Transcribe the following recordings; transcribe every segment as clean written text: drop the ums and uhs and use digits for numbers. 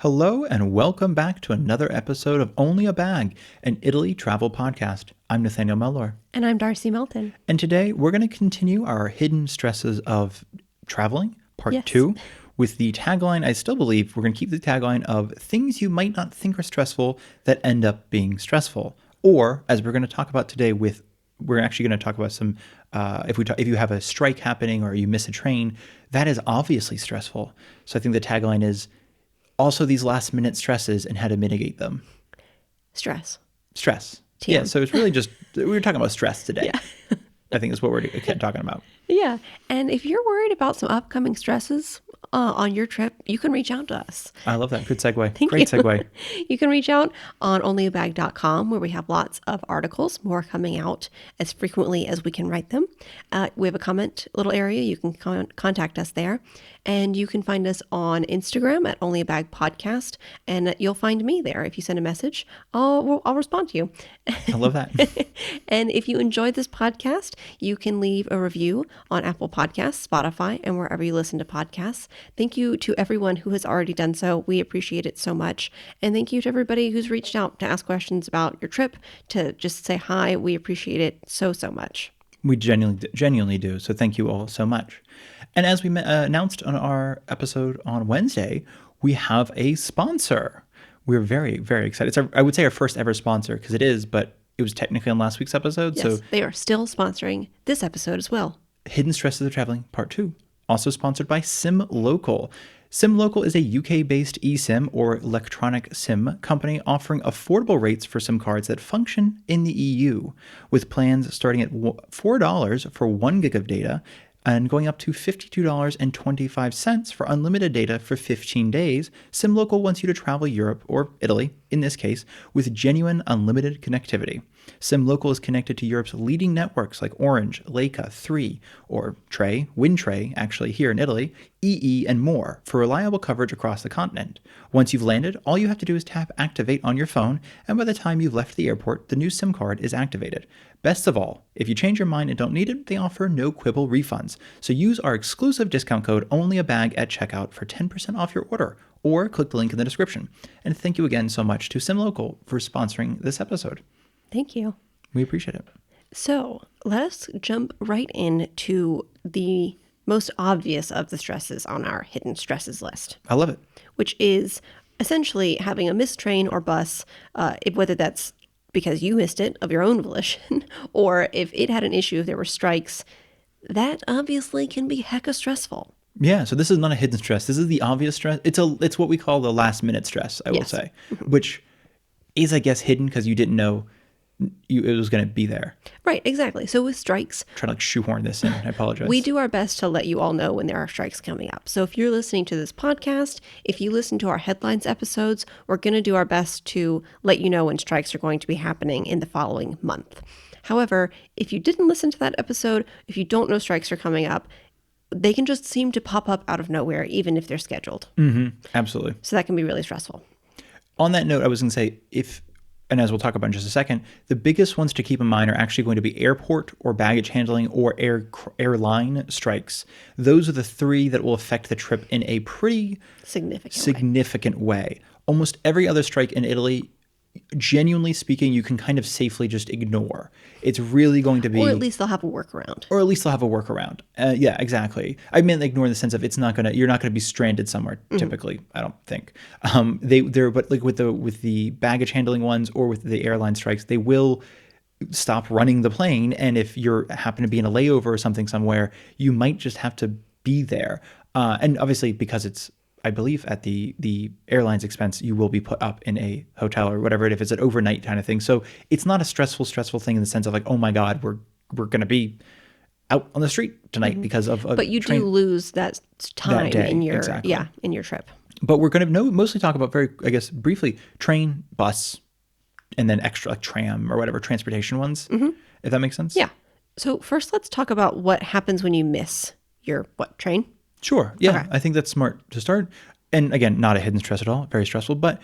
Hello and welcome back to another episode of Only a Bag, an Italy travel podcast. I'm Nathaniel Mellor. And I'm Darcy Melton. And today we're going to continue our hidden stresses of traveling, part Yes. 2, with the tagline. I still believe we're going to keep the tagline of things you might not think are stressful that end up being stressful. Or, as we're going to talk about today, we're actually going to talk about some, if you have a strike happening or you miss a train, that is obviously stressful. So I think the tagline is also these last minute stresses and how to mitigate them. Stress. Stress. TM. Yeah, so it's really just, we were talking about stress today. Yeah. I think is what we're talking about. Yeah. And if you're worried about some upcoming stresses on your trip, you can reach out to us. I love that. Good segue. Thank Great you. segue. You can reach out on onlyabag.com, where we have lots of articles, more coming out as frequently as we can write them. We have a comment little area. You can contact us there. And you can find us on Instagram at Only a Bag Podcast, and you'll find me there. If you send a message, I'll respond to you. I love that. And if you enjoyed this podcast, you can leave a review on Apple Podcasts, Spotify, and wherever you listen to podcasts. Thank you to everyone who has already done so. We appreciate it so much. And thank you to everybody who's reached out to ask questions about your trip, to just say hi. We appreciate it so, so much. We genuinely do. So thank you all so much. And as we announced on our episode on Wednesday, we have a sponsor. We're very, very excited. It's I would say our first ever sponsor, because it is, but it was technically on last week's episode. Yes, so they are still sponsoring this episode as well. Hidden Stresses of Traveling, Part 2. Also sponsored by SimLocal. SimLocal is a UK-based eSIM or electronic SIM company offering affordable rates for SIM cards that function in the EU, with plans starting at $4 for 1 gig of data and going up to $52.25 for unlimited data for 15 days. SimLocal wants you to travel Europe, or Italy in this case, with genuine unlimited connectivity. SimLocal is connected to Europe's leading networks like Orange, Leica, 3, or Tray, WindTray, actually here in Italy, EE, and more for reliable coverage across the continent. Once you've landed, all you have to do is tap Activate on your phone, and by the time you've left the airport, the new SIM card is activated. Best of all, if you change your mind and don't need it, they offer no quibble refunds. So use our exclusive discount code ONLYABAG at checkout for 10% off your order, or click the link in the description. And thank you again so much to SimLocal for sponsoring this episode. Thank you. We appreciate it. So let us jump right into the most obvious of the stresses on our hidden stresses list, I love it. which is essentially having a missed train or bus, whether that's because you missed it of your own volition, or if it had an issue, if there were strikes. That obviously can be hecka stressful. Yeah, so this is not a hidden stress. This is the obvious stress. It's what we call the last minute stress, I will Yes. say, which is, I guess, hidden because you didn't know it was going to be there. Right, exactly. So with strikes, I'm trying to shoehorn this in. I apologize. we do our best to let you all know when there are strikes coming up. So if you're listening to this podcast, if you listen to our headlines episodes, we're going to do our best to let you know when strikes are going to be happening in the following month. However, if you didn't listen to that episode, if you don't know strikes are coming up, they can just seem to pop up out of nowhere, even if they're scheduled. Absolutely. So that can be really stressful. On that note, I was going to say, and as we'll talk about in just a second, the biggest ones to keep in mind are actually going to be airport or baggage handling or airline strikes. Those are the three that will affect the trip in a pretty significant way. Almost every other strike in Italy, genuinely speaking, you can kind of safely just ignore. It's really going to be... Or at least they'll have a workaround. Yeah, exactly. I meant ignore in the sense of you're not gonna be stranded somewhere. Typically, I don't think. But like with the baggage handling ones or with the airline strikes, they will stop running the plane. And if you happen to be in a layover or something somewhere, you might just have to be there. And obviously, because it's, I believe, at the airline's expense, you will be put up in a hotel or whatever, if it's an overnight kind of thing. So it's not a stressful thing in the sense of like, oh my God, we're going to be out on the street tonight because of a But you train. do lose that time in your in your trip. But we're going to mostly talk about briefly, train, bus, and then extra like tram or whatever transportation ones, if that makes sense. Yeah. So first, let's talk about what happens when you miss your train? Sure. Yeah, Okay. I think that's smart to start. And again, not a hidden stress at all, very stressful. But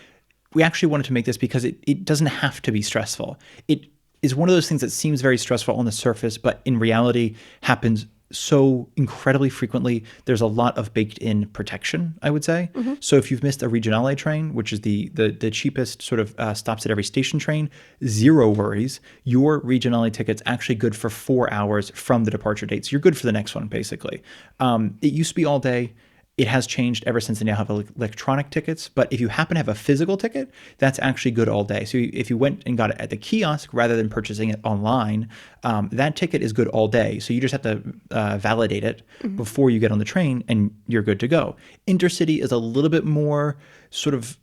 we actually wanted to make this because it doesn't have to be stressful. It is one of those things that seems very stressful on the surface, but in reality happens so incredibly frequently, there's a lot of baked-in protection, I would say. So if you've missed a Regionale train, which is the cheapest sort of stops at every station train, zero worries. Your Regionale ticket's actually good for 4 hours from the departure date. So you're good for the next one, basically. It used to be all day. It has changed ever since they now have electronic tickets. But if you happen to have a physical ticket, that's actually good all day. So if you went and got it at the kiosk rather than purchasing it online, that ticket is good all day. So you just have to validate it before you get on the train and you're good to go. Intercity is a little bit more sort of,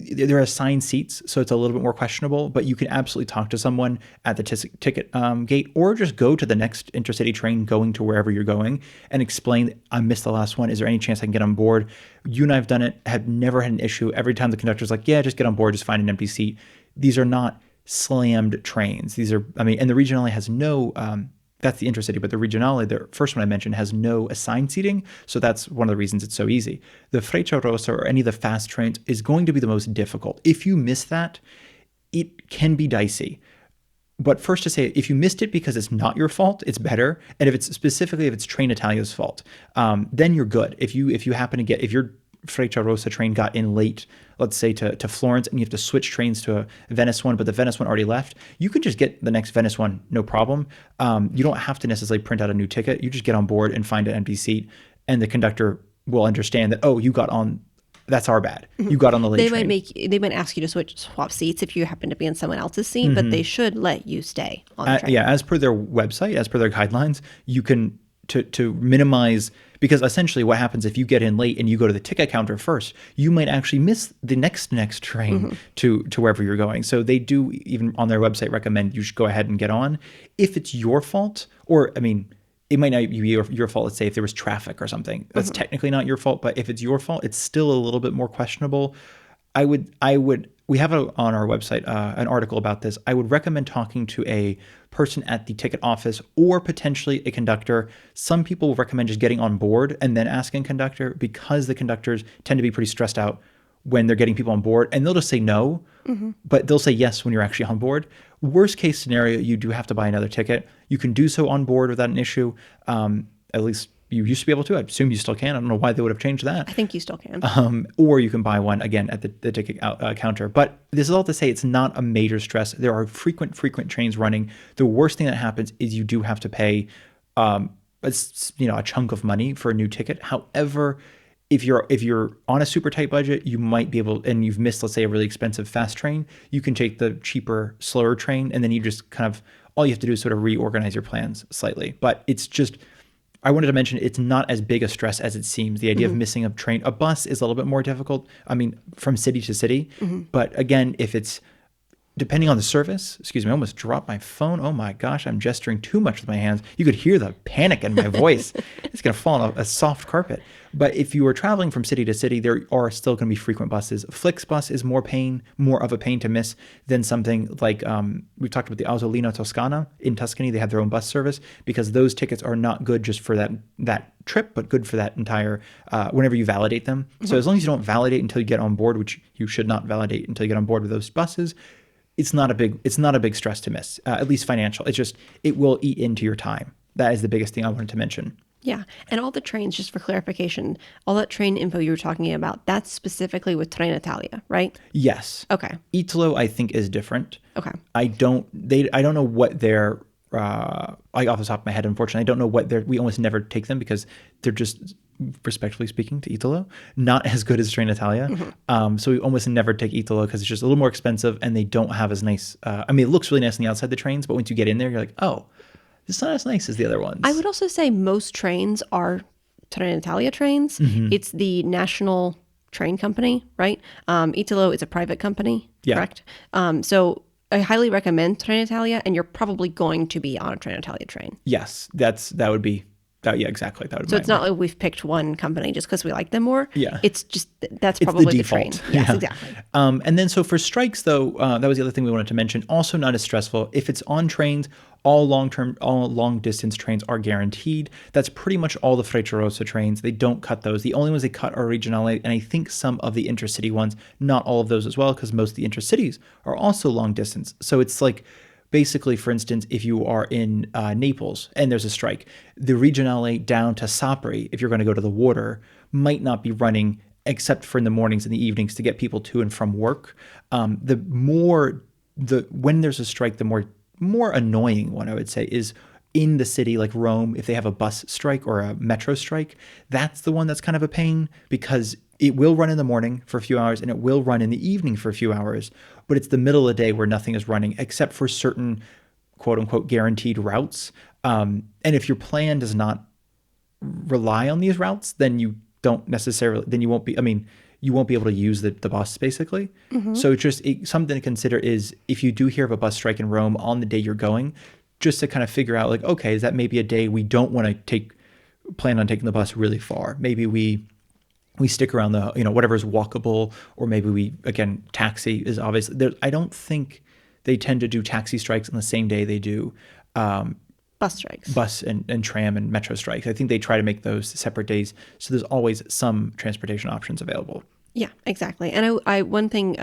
there are assigned seats, so it's a little bit more questionable, but you can absolutely talk to someone at the ticket gate, or just go to the next intercity train going to wherever you're going and explain, I missed the last one. Is there any chance I can get on board? You and I have done it, have never had an issue. Every time the conductor's like, yeah, just get on board, just find an empty seat. These are not slammed trains. These are, and the Regionale has no, that's the intercity, but the Regionale, the first one I mentioned, has no assigned seating. So that's one of the reasons it's so easy. The Frecciarossa or any of the fast trains is going to be the most difficult. If you miss that, it can be dicey. But first to say, if you missed it because it's not your fault, it's better. And if it's Trenitalia's fault, then you're good. If you happen to get, if your Frecciarossa train got in late, let's say to Florence, and you have to switch trains to a Venice one, but the Venice one already left, you can just get the next Venice one, no problem. You don't have to necessarily print out a new ticket. You just get on board and find an empty seat, and the conductor will understand that, oh, you got on, that's our bad. You got on the late train. They might ask you to swap seats if you happen to be in someone else's seat, but they should let you stay on the train. Yeah, as per their website, as per their guidelines, you can, to minimize, because essentially what happens if you get in late and you go to the ticket counter first, you might actually miss the next train to wherever you're going. So they do, even on their website, recommend you should go ahead and get on. If it's your fault, or it might not be your fault. Let's say if there was traffic or something, that's technically not your fault. But if it's your fault, it's still a little bit more questionable. We have on our website an article about this. I would recommend talking to a person at the ticket office or potentially a conductor. Some people recommend just getting on board and then asking conductor, because the conductors tend to be pretty stressed out when they're getting people on board, and they'll just say no, but they'll say yes when you're actually on board. Worst case scenario, you do have to buy another ticket. You can do so on board without an issue. At least you used to be able to. I assume you still can. I don't know why they would have changed that. I think you still can. Or you can buy one, again, at the ticket counter. But this is all to say it's not a major stress. There are frequent trains running. The worst thing that happens is you do have to pay a chunk of money for a new ticket. However, if you're on a super tight budget, you might be able, and you've missed, let's say, a really expensive fast train, you can take the cheaper, slower train, and then you just kind of, all you have to do is sort of reorganize your plans slightly. But it's just, I wanted to mention, it's not as big a stress as it seems. The idea of missing a train, a bus is a little bit more difficult. From city to city. But again, if it's, depending on the service, excuse me, I almost dropped my phone. Oh my gosh, I'm gesturing too much with my hands. You could hear the panic in my voice. It's going to fall on a soft carpet. But if you are traveling from city to city, there are still going to be frequent buses. Flixbus is more of a pain to miss than something like, we've talked about the Autolinea Toscana in Tuscany. They have their own bus service, because those tickets are not good just for that trip, but good for that entire, whenever you validate them. So as long as you don't validate until you get on board, which you should not validate until you get on board with those buses, it's not a big stress to miss, at least financial. It's just, it will eat into your time. That is the biggest thing I wanted to mention. Yeah. And all the trains, just for clarification, all that train info you were talking about, that's specifically with Trenitalia, right? Yes. Okay. Italo, I think, is different. Okay. I don't know what their, off the top of my head, unfortunately, I don't know what we almost never take them, because they're just, respectfully speaking to Italo, not as good as Trenitalia. So we almost never take Italo, because it's just a little more expensive, and they don't have as nice, it looks really nice on the outside, the trains, but once you get in there, you're like, oh, it's not as nice as the other ones. I would also say most trains are Trenitalia trains. It's the national train company, right? Italo is a private company, correct? So I highly recommend Trenitalia, and you're probably going to be on a Trenitalia train. Yes, that would be. Yeah, exactly. That would. So it's not like we've picked one company just because we like them more. Yeah. It's just, that's probably the train. default. Yes, exactly. And then so for strikes, though, that was the other thing we wanted to mention. Also not as stressful. If it's on trains, all long distance trains are guaranteed. That's pretty much all the Frecciarossa trains. They don't cut those. The only ones they cut are Regionale, and I think some of the intercity ones. Not all of those as well, because most of the intercities are also long distance. So it's like, basically, for instance, if you are in Naples and there's a strike, the Regionale down to Sapri, if you're going to go to the water, might not be running except for in the mornings and the evenings to get people to and from work. When there's a strike, the more annoying one, I would say, is in the city like Rome. If they have a bus strike or a metro strike, that's the one that's kind of a pain, because it will run in the morning for a few hours and it will run in the evening for a few hours, but it's the middle of the day where nothing is running except for certain quote unquote guaranteed routes. And if your plan does not rely on these routes, then you won't be able to use the bus, basically. So just something to consider is, if you do hear of a bus strike in Rome on the day you're going, just to kind of figure out like, okay, is that maybe a day we don't want to plan on taking the bus really far? Maybe we stick around the, whatever is walkable, or maybe taxi is obviously there. I don't think they tend to do taxi strikes on the same day they do bus strikes, bus and tram and metro strikes. I think they try to make those separate days, so there's always some transportation options available. Yeah, exactly. And I one thing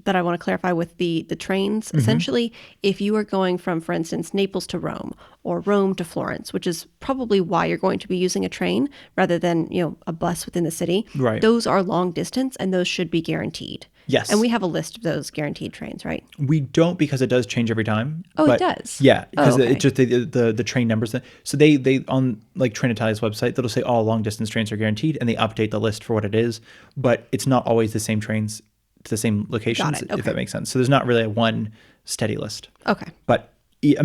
that I want to clarify with the trains, essentially, if you are going from, for instance, Naples to Rome or Rome to Florence, which is probably why you're going to be using a train rather than, a bus within the city, right? Those are long distance and those should be guaranteed. Yes. And we have a list of those guaranteed trains, right? We don't, because it does change every time. Oh, it does? Yeah, because okay. it's just the train numbers. So they on like Train Italia's website, that'll say all long distance trains are guaranteed, and they update the list for what it is, but it's not always the same trains to the same locations, Okay. if that makes sense. So there's not really a one steady list. Okay. But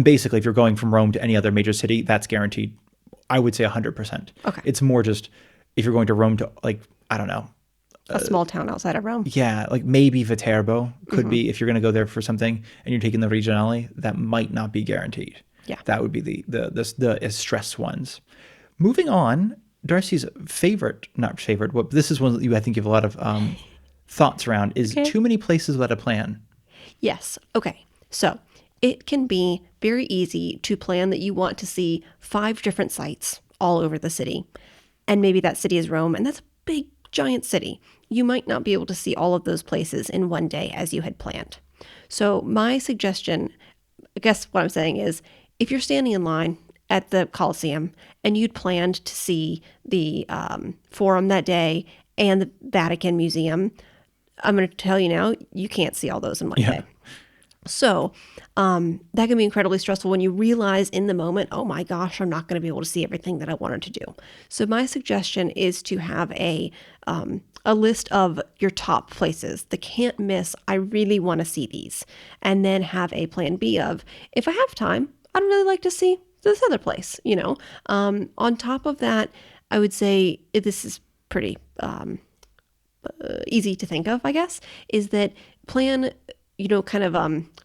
basically, if you're going from Rome to any other major city, that's guaranteed. I would say 100%. Okay. It's more just if you're going to Rome to, like, I don't know, a small town outside of Rome. Yeah, like maybe Viterbo could be, if you're going to go there for something and you're taking the Regionale, that might not be guaranteed. Yeah. That would be the stress ones. Moving on, Darcy's this is one that I think you have a lot of thoughts around, is too many places without a plan. Yes. Okay. So it can be very easy to plan that you want to see 5 different sites all over the city. And maybe that city is Rome, and that's a big, giant city. You might not be able to see all of those places in one day as you had planned. So my suggestion, I guess what I'm saying is, if you're standing in line at the Colosseum and you'd planned to see the Forum that day and the Vatican Museum, I'm going to tell you now, you can't see all those in one day. So that can be incredibly stressful when you realize in the moment, oh my gosh, I'm not going to be able to see everything that I wanted to do. So my suggestion is to have a list of your top places, the can't miss, I really want to see these. And then have a plan B of, if I have time, I'd really like to see this other place, On top of that, I would say this is pretty easy to think of, I guess, is that plan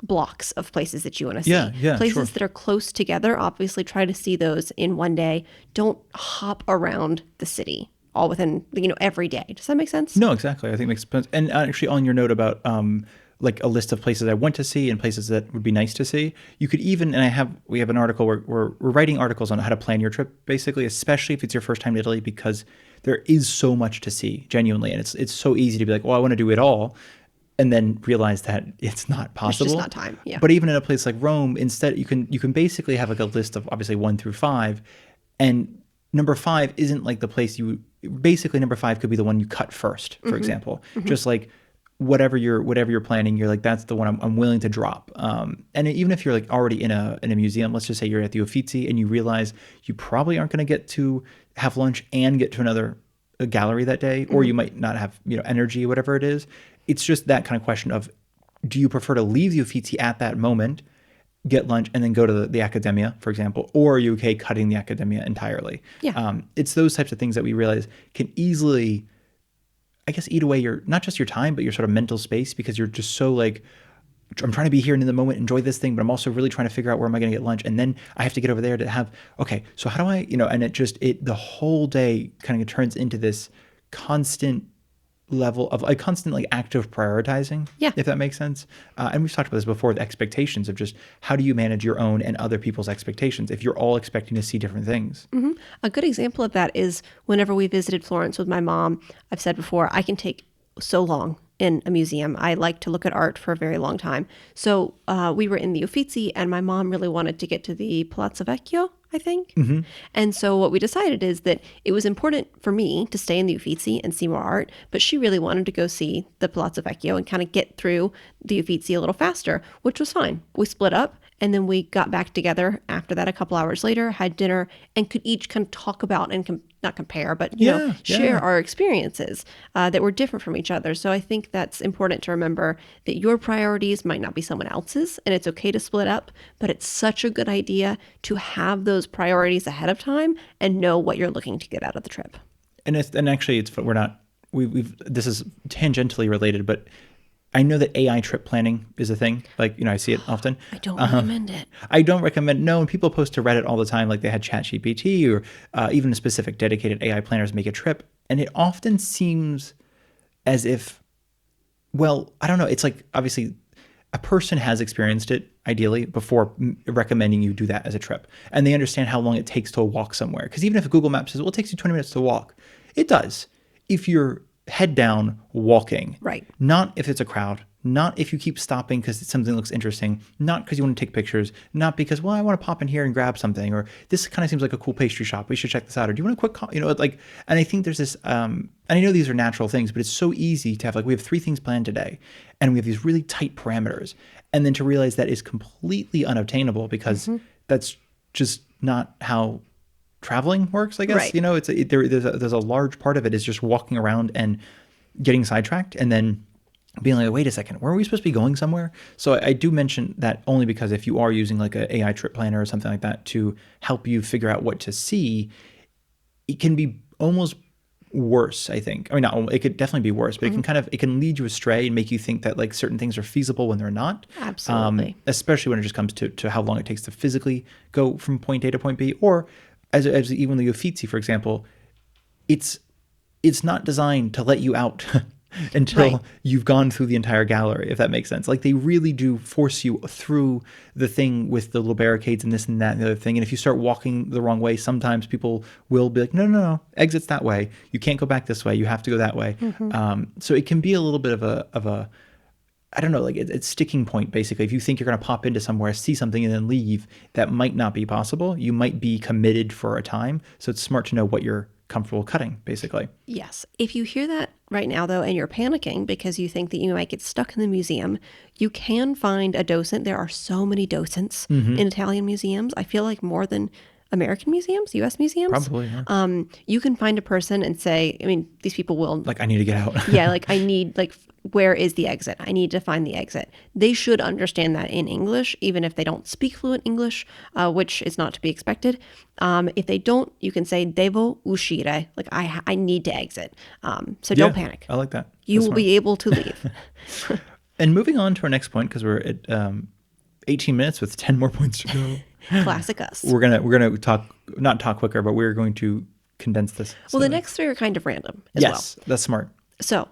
blocks of places that you want to see. Yeah, places that are close together. Obviously, try to see those in one day. Don't hop around the city all within, every day. Does that make sense? No, exactly. I think it makes sense. And actually, on your note about like a list of places I want to see and places that would be nice to see, you could even, and we have an article where we're writing articles on how to plan your trip, basically, especially if it's your first time to Italy, because there is so much to see, genuinely, and it's so easy to be like, well, I want to do it all, and then realize that it's not possible. It's just not time. Yeah. But even in a place like Rome, instead you can basically have like a list of obviously 1 through 5, and number 5 isn't like the place number 5 could be the one you cut first, for example. Just like whatever you're planning, you're like, that's the one I'm willing to drop. And even if you're like already in a museum, let's just say you're at the Uffizi and you realize you probably aren't going to get to have lunch and get to another gallery that day, or you might not have energy, whatever it is. It's just that kind of question of, do you prefer to leave the Uffizi at that moment, get lunch, and then go to the Accademia, for example, or are you okay cutting the Accademia entirely? Yeah. It's those types of things that we realize can easily, I guess, eat away not just your time, but your sort of mental space, because you're just so like, I'm trying to be here and in the moment, enjoy this thing, but I'm also really trying to figure out where am I going to get lunch, and then I have to get over there to have, okay, so how do I, and the whole day kind of turns into this constant level of like constant like active prioritizing, if that makes sense. And we've talked about this before, the expectations of just how do you manage your own and other people's expectations if you're all expecting to see different things. A good example of that is whenever we visited Florence with my mom, I've said before, I can take so long in a museum. I like to look at art for a very long time. So we were in the Uffizi, and my mom really wanted to get to the Palazzo Vecchio, I think. And so what we decided is that it was important for me to stay in the Uffizi and see more art, but she really wanted to go see the Palazzo Vecchio and kind of get through the Uffizi a little faster, which was fine. We split up, and then we got back together after that a couple hours later, had dinner, and could each kind of talk about and not compare, but share our experiences that were different from each other. So I think that's important to remember that your priorities might not be someone else's, and it's okay to split up, but it's such a good idea to have those priorities ahead of time and know what you're looking to get out of the trip. And actually we're not, this is tangentially related, but I know that AI trip planning is a thing. Like, I see it often. I don't recommend it. I don't recommend. No, and people post to Reddit all the time, like they had ChatGPT or even specific dedicated AI planners make a trip. And it often seems as if, well, I don't know. It's like, obviously, a person has experienced it, ideally, before recommending you do that as a trip. And they understand how long it takes to walk somewhere. Because even if Google Maps says, well, it takes you 20 minutes to walk, it does. If you're head down walking. Right. Not if it's a crowd, not if you keep stopping because something looks interesting, not because you want to take pictures, not because, well, I want to pop in here and grab something, or this kind of seems like a cool pastry shop, we should check this out, or do you want a quick and I think there's this, and I know these are natural things, but it's so easy to have, like, we have 3 things planned today, and we have these really tight parameters, and then to realize that is completely unobtainable because that's just not how traveling works, I guess. Right. There's a large part of it is just walking around and getting sidetracked and then being like, wait a second, were we supposed to be going somewhere? So I do mention that only because if you are using like an AI trip planner or something like that to help you figure out what to see, it can be almost worse, I think. I mean, it could definitely be worse, but it can lead you astray and make you think that like certain things are feasible when they're not. Absolutely. Especially when it just comes to how long it takes to physically go from point A to point B, or as even the Uffizi, for example, it's not designed to let you out until you've gone through the entire gallery, if that makes sense. Like, they really do force you through the thing with the little barricades and this and that and the other thing. And if you start walking the wrong way, sometimes people will be like, no, exit's that way. You can't go back this way. You have to go that way. So it can be a little bit of a I don't know, like it's sticking point, basically. If you think you're going to pop into somewhere, see something, and then leave, that might not be possible. You might be committed for a time. So it's smart to know what you're comfortable cutting, basically. Yes. If you hear that right now, though, and you're panicking because you think that you might get stuck in the museum, you can find a docent. There are so many docents in Italian museums. I feel like more than American museums, U.S. museums. Probably, yeah. You can find a person and say, I mean, these people will... Like, I need to get out. Yeah, like, I need, like, where is the exit? I need to find the exit. They should understand that in English, even if they don't speak fluent English, which is not to be expected. If they don't, you can say, devo uscire, like, I need to exit. So don't panic. I like that. You will be able to leave. And moving on to our next point, because we're at 18 minutes with 10 more points to go. Classic us. We're gonna not talk quicker, but we're going to condense this. Well, the next 3 are kind of random as well. Yes, that's smart. So,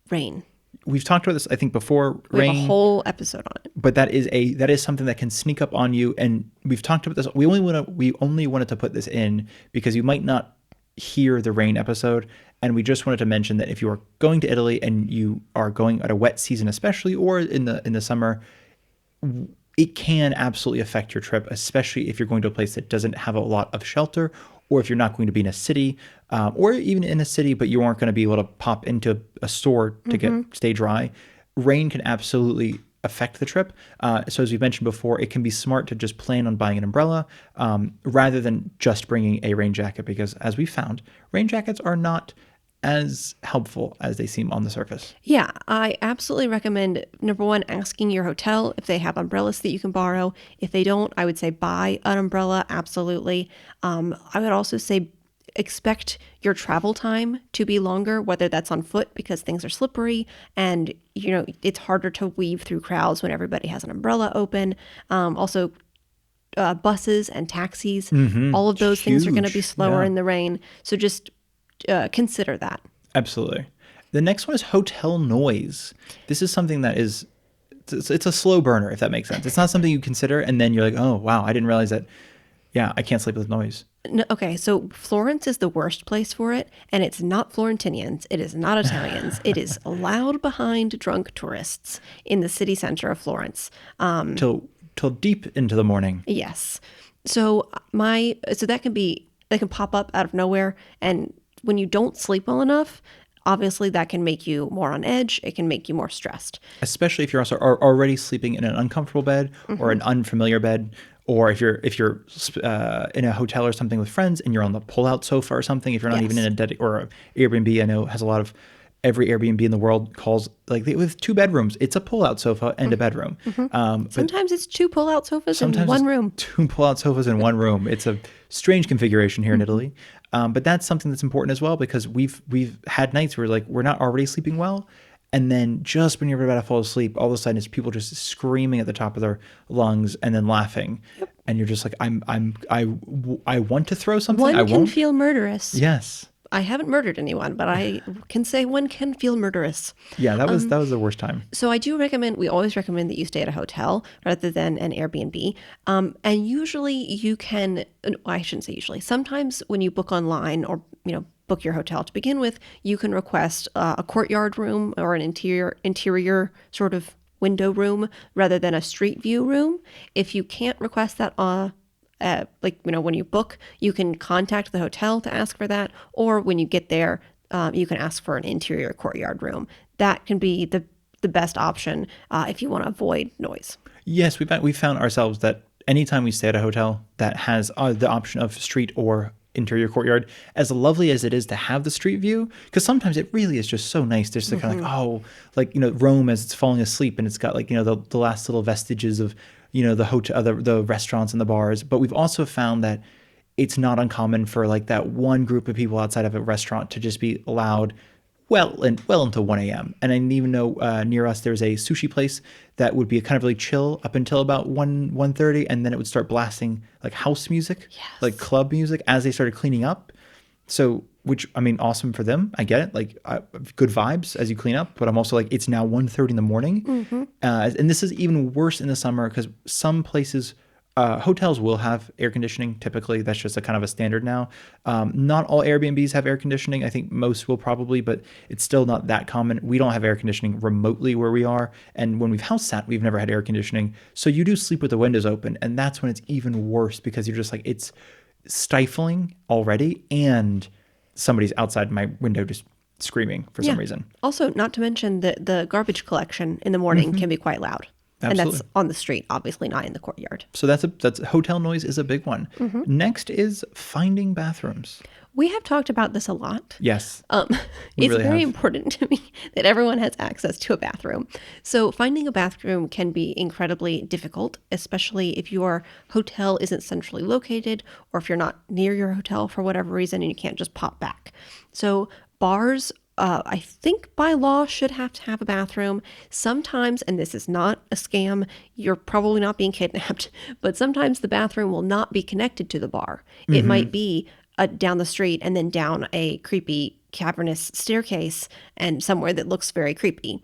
rain. We've talked about this, I think, before. We have a whole episode on it. But that is something that can sneak up on you, and we've talked about this. We only wanted to put this in because you might not hear the rain episode, and we just wanted to mention that if you are going to Italy and you are going at a wet season, especially, or in the summer, it can absolutely affect your trip, especially if you're going to a place that doesn't have a lot of shelter, or if you're not going to be in a city, or even in a city, but you aren't going to be able to pop into a store to stay dry. Rain can absolutely affect the trip. So as we mentioned before, it can be smart to just plan on buying an umbrella rather than just bringing a rain jacket, because as we found, rain jackets are not as helpful as they seem on the surface. Yeah, I absolutely recommend, number 1, asking your hotel if they have umbrellas that you can borrow. If they don't, I would say buy an umbrella, absolutely. I would also say expect your travel time to be longer, whether that's on foot because things are slippery and, it's harder to weave through crowds when everybody has an umbrella open. Also, buses and taxis, all of those things are going to be slower in the rain. So just consider that. Absolutely. The next one is hotel noise. This is something that is, it's a slow burner, if that makes sense. It's not something you consider and then you're like, oh, wow, I didn't realize that Yeah, I can't sleep with noise. No, okay, so Florence is the worst place for it, and it's not Florentinians, it is not Italians, it is loud behind drunk tourists in the city center of Florence. Till deep into the morning. Yes. So that can pop up out of nowhere, and when you don't sleep well enough, obviously that can make you more on edge, it can make you more stressed. Especially if you're also already sleeping in an uncomfortable bed or an unfamiliar bed, or if you're in a hotel or something with friends and you're on the pull-out sofa or something. If you're not even in a or a Airbnb, I know has a lot of every Airbnb in the world calls with 2 bedrooms. It's a pull-out sofa and a bedroom. Sometimes it's 2 pull-out sofas in Sometimes one room. 2 pull-out sofas in one room. It's a strange configuration here in Italy, but that's something that's important as well because we've had nights where we're not already sleeping well, and then just when you're about to fall asleep, all of a sudden it's people just screaming at the top of their lungs and then laughing, and you're just like, I want to throw something. One I can won't. feel murderous. Yes. I haven't murdered anyone, but I can say one can feel murderous. Yeah, that was the worst time. So we always recommend that you stay at a hotel rather than an Airbnb. And usually you can, I shouldn't say usually, sometimes when you book online or, book your hotel to begin with, you can request a courtyard room or an interior sort of window room rather than a street view room. If you can't request that when you book, you can contact the hotel to ask for that, or when you get there, you can ask for an interior courtyard room. That can be the best option if you want to avoid noise. Yes, we found ourselves that anytime we stay at a hotel that has the option of street or interior courtyard, as lovely as it is to have the street view, because sometimes it really is just so nice just to kind of Rome as it's falling asleep and it's got the last little vestiges of the hotel, the restaurants and the bars. But we've also found that it's not uncommon for that one group of people outside of a restaurant to just be loud well into 1 a.m. And I didn't even know near us there's a sushi place that would be kind of really chill up until about 1:30, and then it would start blasting house music, club music as they started cleaning up. So, which, I mean, awesome for them. I get it. Good vibes as you clean up. But I'm also it's now 1:30 in the morning. And this is even worse in the summer because some places, hotels will have air conditioning. Typically, that's just a kind of a standard now. Not all Airbnbs have air conditioning. I think most will probably, but it's still not that common. We don't have air conditioning remotely where we are. And when we've house sat, we've never had air conditioning. So you do sleep with the windows open. And that's when it's even worse because you're just it's stifling already, and somebody's outside my window just screaming for some reason. Also, not to mention that the garbage collection in the morning can be quite loud. Absolutely. And that's on the street, obviously not in the courtyard. So that's hotel noise is a big one. Next is finding bathrooms. We have talked about this a lot. Yes. It's really very important to me that everyone has access to a bathroom. So finding a bathroom can be incredibly difficult, especially if your hotel isn't centrally located or if you're not near your hotel for whatever reason and you can't just pop back. So bars, I think by law should have to have a bathroom. Sometimes, and this is not a scam, you're probably not being kidnapped, but sometimes the bathroom will not be connected to the bar. It might be down the street and then down a creepy cavernous staircase and somewhere that looks very creepy.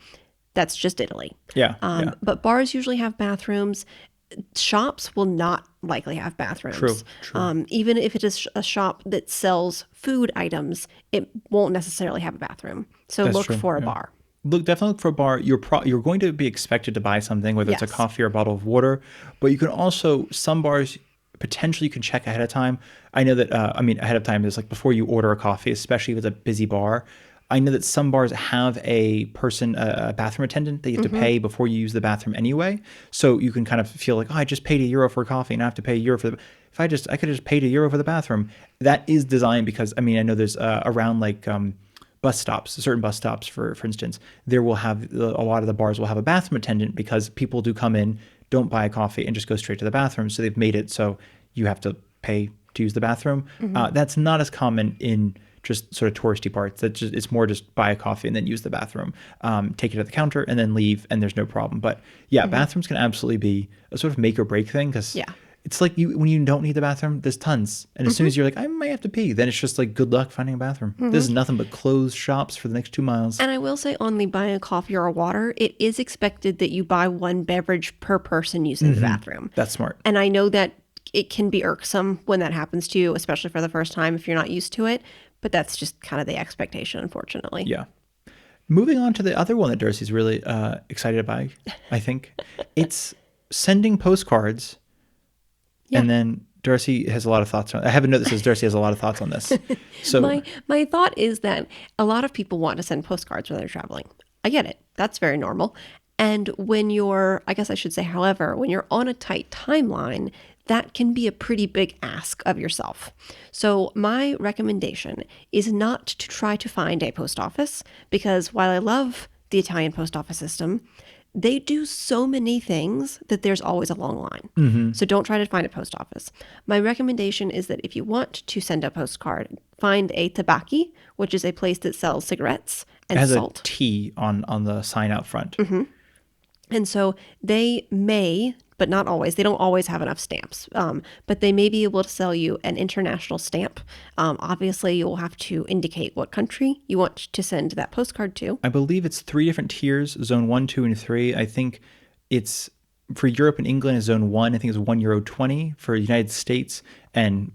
That's just Italy. Yeah. But bars usually have bathrooms. Shops will not likely have bathrooms. True. Even if it is a shop that sells food items, it won't necessarily have a bathroom. So That's look true, for a bar. Definitely look for a bar. You're going to be expected to buy something, whether it's a coffee or a bottle of water. But you can also, some bars, potentially you can check ahead of time. I know that, ahead of time is before you order a coffee, especially if it's a busy bar. I know that some bars have a bathroom attendant that you have to pay before you use the bathroom anyway. So you can kind of feel I just paid €1 for a coffee and I have to pay €1 for I could have just paid €1 for the bathroom. That is designed because, I know there's around bus stops, certain bus stops, for instance, there will have, a lot of the bars will have a bathroom attendant because people do come in, don't buy a coffee and just go straight to the bathroom. So they've made it so you have to pay to use the bathroom. That's not as common in just sort of touristy parts. It's more just buy a coffee and then use the bathroom, take it at the counter and then leave, and there's no problem. But yeah, bathrooms can absolutely be a sort of make or break thing because it's when you don't need the bathroom, there's tons. And as soon as you're I might have to pee, then it's just good luck finding a bathroom. This is nothing but closed shops for the next 2 miles. And I will say on the buying a coffee or a water, it is expected that you buy one beverage per person using the bathroom. That's smart. And I know that it can be irksome when that happens to you, especially for the first time if you're not used to it. But that's just kind of the expectation, unfortunately. Yeah. Moving on to the other one that Darcy's really excited by, I think. It's sending postcards. Yeah. And then Darcy has a lot of thoughts on it. I have a note that says Darcy has a lot of thoughts on this. So My thought is that a lot of people want to send postcards when they're traveling. I get it. That's very normal. And when you're, I guess I should say, however, when you're on a tight timeline, that can be a pretty big ask of yourself. So my recommendation is not to try to find a post office, because while I love the Italian post office system, they do so many things that there's always a long line. So don't try to find a post office. My recommendation is that if you want to send a postcard, find a tabacchi, which is a place that sells cigarettes and it has salt. a T on the sign out front. And so they may, but not always, they don't always have enough stamps, but they may be able to sell you an international stamp. Obviously, you'll have to indicate what country you want to send that postcard to. I believe it's 3 different tiers, zone 1, 2, and 3. I think it's for Europe and England is zone 1. I think it's €1.20. For the United States and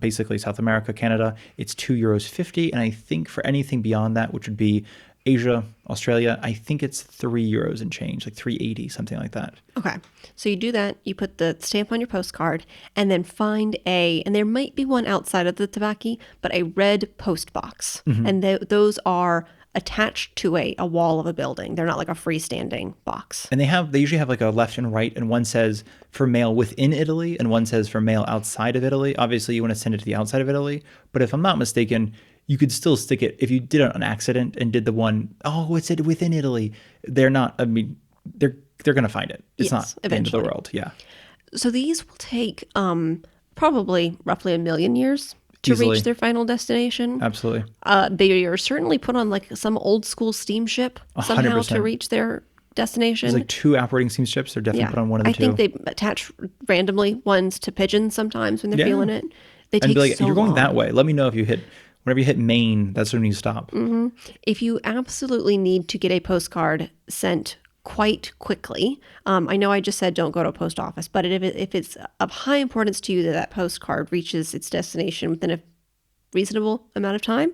basically South America, Canada, it's €2.50. And I think for anything beyond that, which would be Asia, Australia, I think it's €3 and change, like 3.80, something like that. Okay. So you do that, you put the stamp on your postcard, and then find and there might be one outside of the tabacchi, but a red post box. And those are attached to a wall of a building. They're not like a freestanding box. And they usually have like a left and right, and one says for mail within Italy, and one says for mail outside of Italy. Obviously, you want to send it to the outside of Italy, but if I'm not mistaken, you could still stick it if you did it on accident and did the one, oh, it's within Italy. They're not. I mean, they're going to find it. It's not the end of the world. Yeah. So these will take probably roughly 1 million years to Easily. reach their final destination. Absolutely. They are certainly put on like some old school steamship somehow to 100%. reach their destination. There's like 2 operating steamships. They're definitely put on one of the I two. think they attach randomly ones to pigeons sometimes when they're feeling it. They And take be like, so you're going long. that way. Let me know if you hit. Whenever you hit Maine, that's when you stop. If you absolutely need to get a postcard sent quite quickly, I know I just said don't go to a post office, but if it's of high importance to you that that postcard reaches its destination within a reasonable amount of time,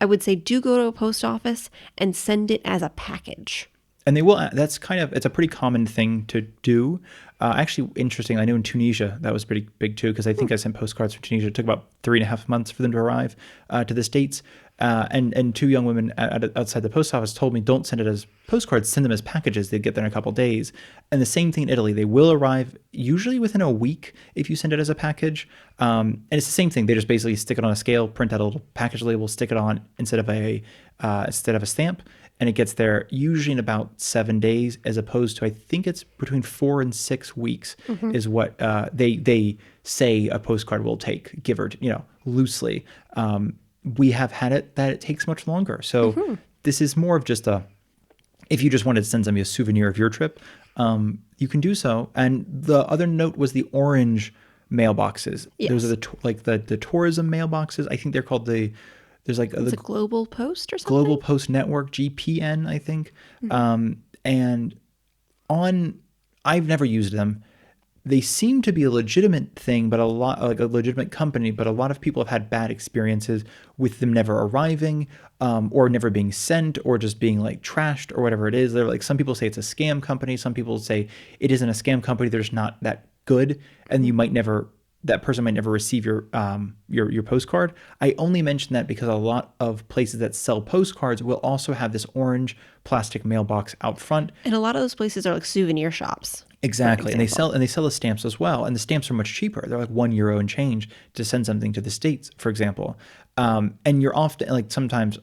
I would say do go to a post office and send it as a package. And they will. That's it's a pretty common thing to do. Actually, interesting. I know in Tunisia that was pretty big too, because I think I sent postcards from Tunisia. It took about 3.5 months for them to arrive to the States. And 2 young women outside the post office told me, don't send it as postcards, send them as packages. They get there in a couple of days. And the same thing in Italy. They will arrive usually within a week if you send it as a package. And it's the same thing. They just basically stick it on a scale, print out a little package label, stick it on instead of a stamp. And it gets there usually in about 7 days, as opposed to, I think it's between 4 and 6 weeks is what they say a postcard will take, give or loosely. We have had it that it takes much longer. So this is more of just if you just wanted to send somebody a souvenir of your trip, you can do so. And the other note was the orange mailboxes. Yes. Those are the tourism mailboxes. I think they're called there's like It's the a Global Post or something? Global Post Network, GPN, I think. And I've never used them. They seem to be a legitimate thing, but a legitimate company, but a lot of people have had bad experiences with them never arriving, or never being sent, or just being like trashed or whatever it is. They're like, some people say it's a scam company. Some people say it isn't a scam company. They're just not that good. And that person might never receive your postcard. I only mention that because a lot of places that sell postcards will also have this orange plastic mailbox out front. And a lot of those places are like souvenir shops. Exactly. And they sell the stamps as well. And the stamps are much cheaper. They're like €1 and change to send something to the States, for example. And you're often, like, sometimes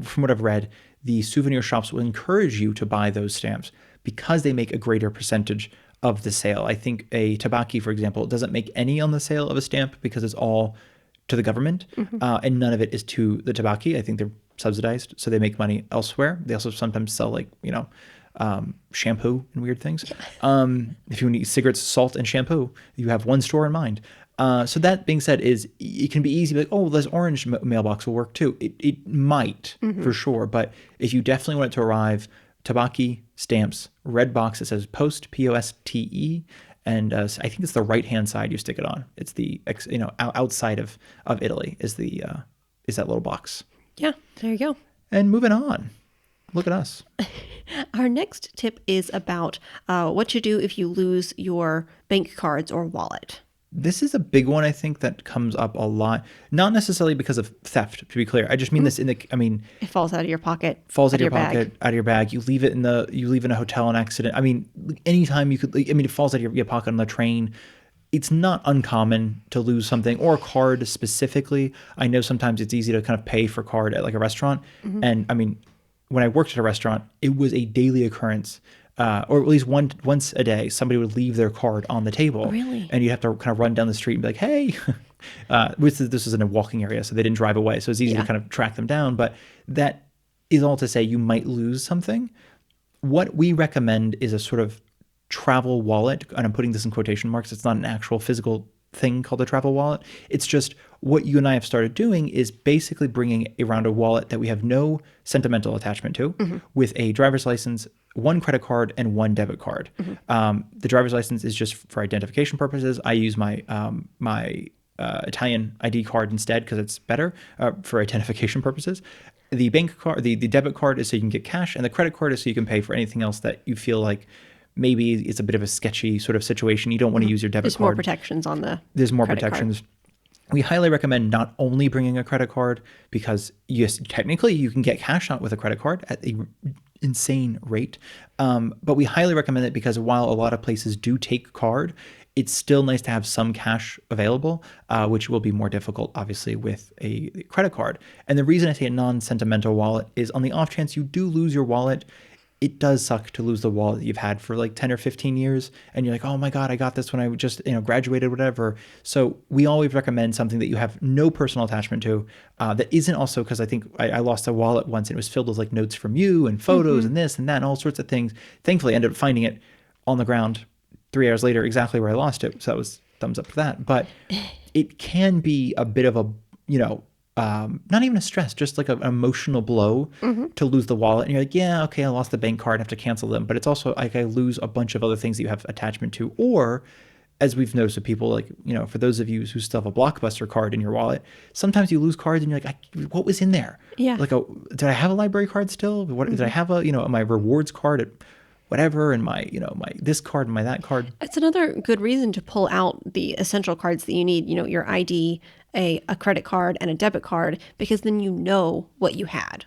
from what I've read, the souvenir shops will encourage you to buy those stamps because they make a greater percentage of the sale. I think a tabacchi, for example, doesn't make any on the sale of a stamp because it's all to the government, and none of it is to the tabacchi. I think they're subsidized, so they make money elsewhere. They also sometimes sell shampoo and weird things. If you need cigarettes, salt, and shampoo, you have one store in mind. So that being said, it can be easy, like, oh, this orange mailbox will work too. It might, for sure, but if you definitely want it to arrive, tabacchi, stamps, red box that says post, P-O-S-T-E, And I think it's the right-hand side you stick it on. It's the outside of Italy is that little box. Yeah, there you go. And moving on. Look at us. Our next tip is about what you do if you lose your bank cards or wallet. This is a big one, I think, that comes up a lot. Not necessarily because of theft, to be clear. I just mean this It falls out of your pocket. falls out of your bag. pocket, out of your bag. You leave it in a hotel on accident. I mean, anytime you could. It falls out of your pocket on the train. It's not uncommon to lose something, or a card specifically. I know sometimes it's easy to kind of pay for card at like a restaurant, and I mean, when I worked at a restaurant, it was a daily occurrence. Or at least once a day, somebody would leave their card on the table. Really? And you'd have to kind of run down the street and be like, hey, this is in a walking area, so they didn't drive away. So it's easy to kind of track them down. But that is all to say you might lose something. What we recommend is a sort of travel wallet. And I'm putting this in quotation marks. It's not an actual physical thing called a travel wallet. It's just what you and I have started doing is basically bringing around a wallet that we have no sentimental attachment to with a driver's license, one credit card, and one debit card. The driver's license is just for identification purposes. I use my Italian ID card instead because it's better for identification purposes. The bank card, the debit card is so you can get cash, and the credit card is so you can pay for anything else that you feel like maybe it's a bit of a sketchy sort of situation. You don't want to use your debit There's card. more protections on the There's more credit protections. card. We highly recommend not only bringing a credit card because yes, technically you can get cash out with a credit card at a insane rate. But we highly recommend it because while a lot of places do take card, it's still nice to have some cash available, which will be more difficult, obviously, with a credit card. And the reason I say a non-sentimental wallet is on the off chance you do lose your wallet, it does suck to lose the wallet that you've had for like 10 or 15 years. And you're like, oh my God, I got this when I just graduated, whatever. So we always recommend something that you have no personal attachment to that isn't also, because I think I lost a wallet once and it was filled with like notes from you and photos and this and that and all sorts of things. Thankfully, I ended up finding it on the ground 3 hours later, exactly where I lost it. So that was thumbs up for that. But it can be a bit of a, not even a stress, just like an emotional blow to lose the wallet. And you're like, yeah, okay, I lost the bank card, I have to cancel them. But it's also like I lose a bunch of other things that you have attachment to. Or as we've noticed with people, like, for those of you who still have a Blockbuster card in your wallet, sometimes you lose cards and you're like, what was in there? Yeah. Like, did I have a library card still? What did I have my rewards card at whatever, and my this card and my that card? It's another good reason to pull out the essential cards that you need, your ID, a credit card, and a debit card, because then you know what you had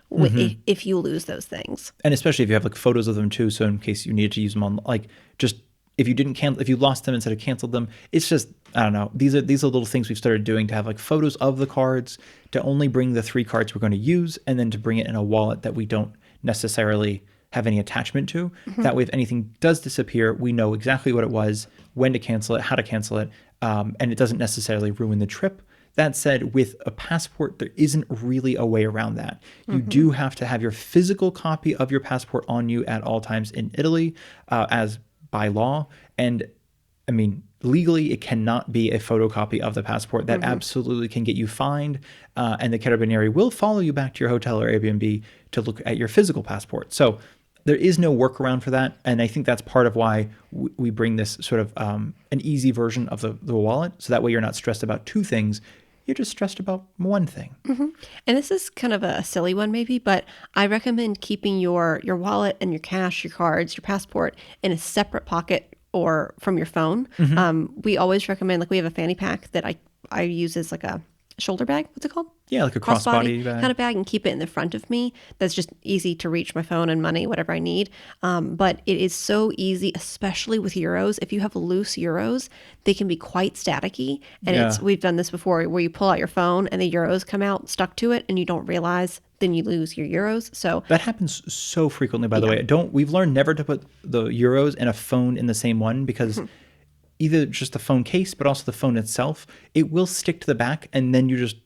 if you lose those things. And especially if you have like photos of them too, so in case you needed to use them on, like, just if you didn't cancel, if you lost them instead of canceled them, it's just, I don't know. These are little things we've started doing to have like photos of the cards, to only bring the 3 cards we're going to use, and then to bring it in a wallet that we don't necessarily have any attachment to. That way, if anything does disappear, we know exactly what it was, when to cancel it, how to cancel it, and it doesn't necessarily ruin the trip. That said, with a passport, there isn't really a way around that. You do have to have your physical copy of your passport on you at all times in Italy, as by law. And I mean, legally, it cannot be a photocopy of the passport. That absolutely can get you fined, and the Carabinieri will follow you back to your hotel or Airbnb to look at your physical passport. So there is no workaround for that, and I think that's part of why we bring this sort of an easy version of the wallet, so that way you're not stressed about 2 things. You're just stressed about one thing. And this is kind of a silly one maybe, but I recommend keeping your wallet and your cash, your cards, your passport in a separate pocket or from your phone. We always recommend, like, we have a fanny pack that I use as like a shoulder bag. What's it called? Yeah, like a crossbody bag. Kind of bag, and keep it in the front of me. That's just easy to reach my phone and money, whatever I need. But it is so easy, especially with euros. If you have loose euros, they can be quite staticky. And we've done this before where you pull out your phone and the euros come out stuck to it and you don't realize, then you lose your euros. So that happens so frequently, by the way. We've learned never to put the euros and a phone in the same one, because either just the phone case, but also the phone itself, it will stick to the back, and then you just,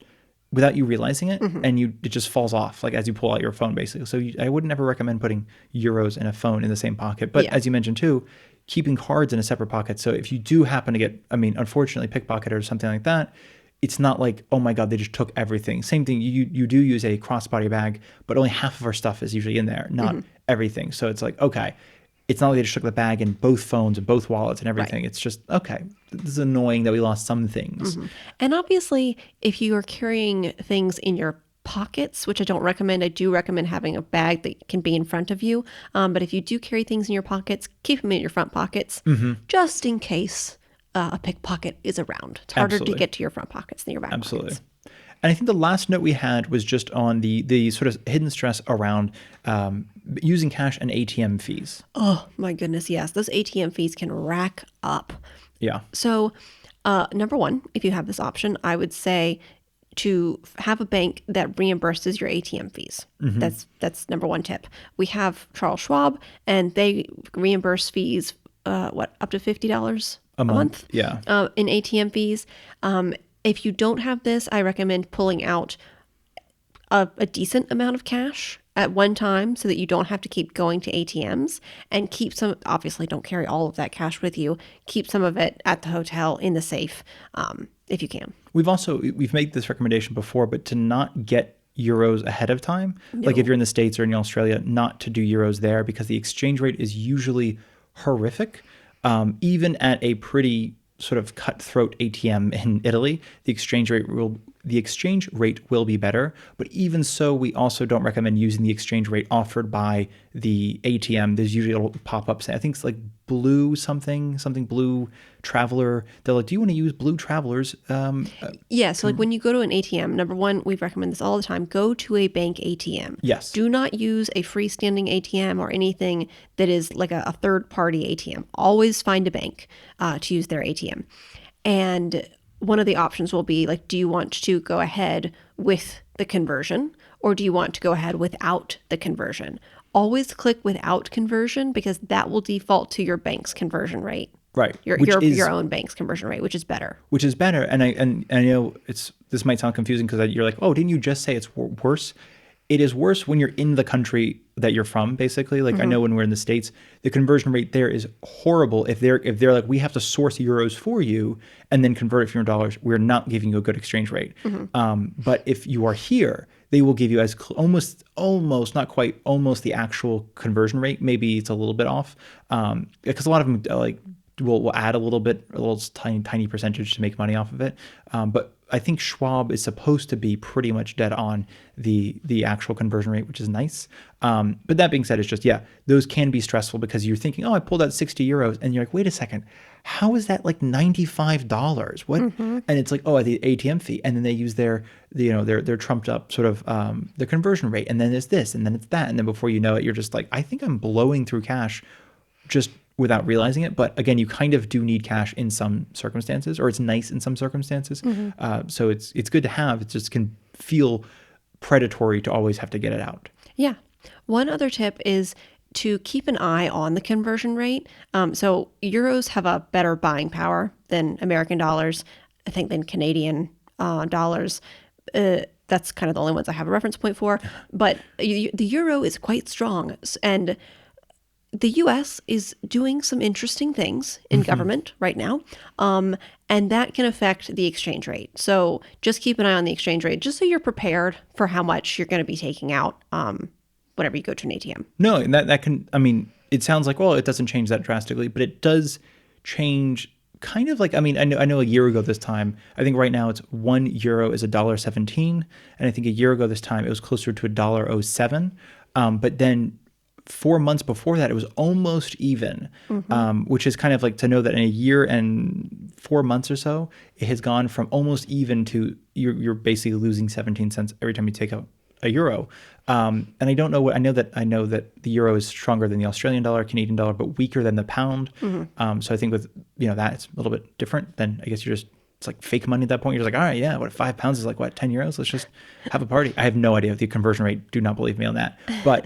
without you realizing it, and it just falls off, like as you pull out your phone, basically. So I would never recommend putting euros and a phone in the same pocket. But as you mentioned too, keeping cards in a separate pocket. So if you do happen to get, unfortunately, pickpocketed or something like that, it's not like, oh my God, they just took everything. Same thing, you do use a crossbody bag, but only half of our stuff is usually in there, not everything. So it's like, okay, it's not like they just took the bag and both phones and both wallets and everything. Right. It's just, okay, this is annoying that we lost some things. And obviously, if you are carrying things in your pockets, which I don't recommend, I do recommend having a bag that can be in front of you. But if you do carry things in your pockets, keep them in your front pockets, just in case a pickpocket is around. It's harder to Absolutely. get to your front pockets than your back Absolutely. pockets. And I think the last note we had was just on the sort of hidden stress around using cash and ATM fees. Oh my goodness, yes. Those ATM fees can rack up. Yeah. So, number one, if you have this option, I would say to have a bank that reimburses your ATM fees. That's number one tip. We have Charles Schwab, and they reimburse fees, up to $50 a month? Yeah. In ATM fees. If you don't have this, I recommend pulling out a decent amount of cash at one time so that you don't have to keep going to ATMs, and keep some, obviously don't carry all of that cash with you. Keep some of it at the hotel in the safe, if you can. We've made this recommendation before, but to not get euros ahead of time. Like if you're in the States or in Australia, not to do euros there because the exchange rate is usually horrific. Even at a pretty sort of cutthroat ATM in Italy, the exchange rate will be better. But even so, we also don't recommend using the exchange rate offered by the ATM. There's usually a little pop-up saying, I think it's like Blue something Blue Traveler. They're like, do you want to use Blue Travelers? Yeah, so like when you go to an ATM, number one, we recommend this all the time, go to a bank ATM. Yes. Do not use a freestanding ATM or anything that is like a third-party ATM. Always find a bank to use their ATM. And one of the options will be like, do you want to go ahead with the conversion, or do you want to go ahead without the conversion? Always click without conversion, because that will default to your bank's conversion rate. Right. Your own bank's conversion rate, which is better. Which is better. And I know this might sound confusing because you're like, oh, didn't you just say it's worse? It is worse when you're in the country that you're from, basically. Like I know when we're in the States, the conversion rate there is horrible. If they're like, we have to source euros for you and then convert it from your dollars, we're not giving you a good exchange rate. But if you are here, they will give you as almost not quite, almost the actual conversion rate. Maybe it's a little bit off, because a lot of them like will add a little tiny percentage to make money off of it. But I think Schwab is supposed to be pretty much dead on the actual conversion rate, which is nice. But that being said, it's just, those can be stressful because you're thinking, oh, I pulled out 60 euros. And you're like, wait a second, how is that like $95? What? And it's like, oh, the ATM fee. And then they use their trumped up sort of the conversion rate. And then there's this, and then it's that. And then before you know it, you're just like, I think I'm blowing through cash just without realizing it. But again, you kind of do need cash in some circumstances, or it's nice in some circumstances. So it's good to have. It just can feel predatory to always have to get it out. Yeah. One other tip is to keep an eye on the conversion rate. So euros have a better buying power than American dollars, I think, than Canadian dollars. That's kind of the only ones I have a reference point for. But the euro is quite strong. And the U.S. is doing some interesting things in government right now, and that can affect the exchange rate. So just keep an eye on the exchange rate, just so you're prepared for how much you're going to be taking out whenever you go to an ATM. No, and that can, I mean, it sounds like, well, it doesn't change that drastically, but it does change kind of like, I mean, I know a year ago this time, I think right now it's €1 is $1.17, and I think a year ago this time it was closer to $1.07, but then 4 months before that, it was almost even, which is kind of like to know that in a year and 4 months or so, it has gone from almost even to you're basically losing 17 cents every time you take out a euro. And I don't know what, I know that the euro is stronger than the Australian dollar, Canadian dollar, but weaker than the pound. So I think with, that it's a little bit different. Then I guess it's like fake money at that point. You're just like, all right, yeah, what, 5 pounds is like what, 10 euros? Let's just have a party. I have no idea the conversion rate. Do not believe me on that. But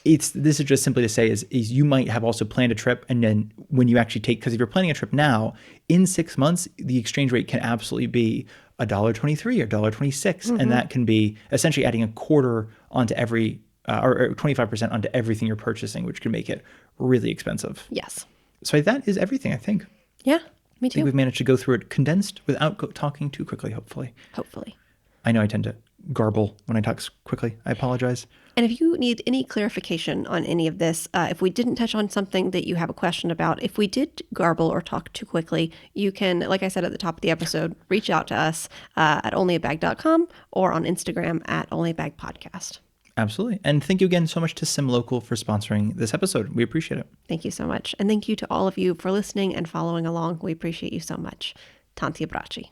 this is just simply to say is you might have also planned a trip, and then when you actually take, because if you're planning a trip now, in 6 months, the exchange rate can absolutely be $1.23 or $1.26, and that can be essentially adding a quarter onto every, or 25% onto everything you're purchasing, which can make it really expensive. Yes. So that is everything, I think. Yeah, me I too. think we've managed to go through it condensed without talking too quickly, hopefully. Hopefully. I know I tend to garble when I talk quickly. I apologize. And if you need any clarification on any of this, if we didn't touch on something that you have a question about, if we did garble or talk too quickly, you can, like I said at the top of the episode, reach out to us at onlyabag.com or on Instagram at onlyabagpodcast. Absolutely. And thank you again so much to SimLocal for sponsoring this episode. We appreciate it. Thank you so much. And thank you to all of you for listening and following along. We appreciate you so much. Tanti abbracci.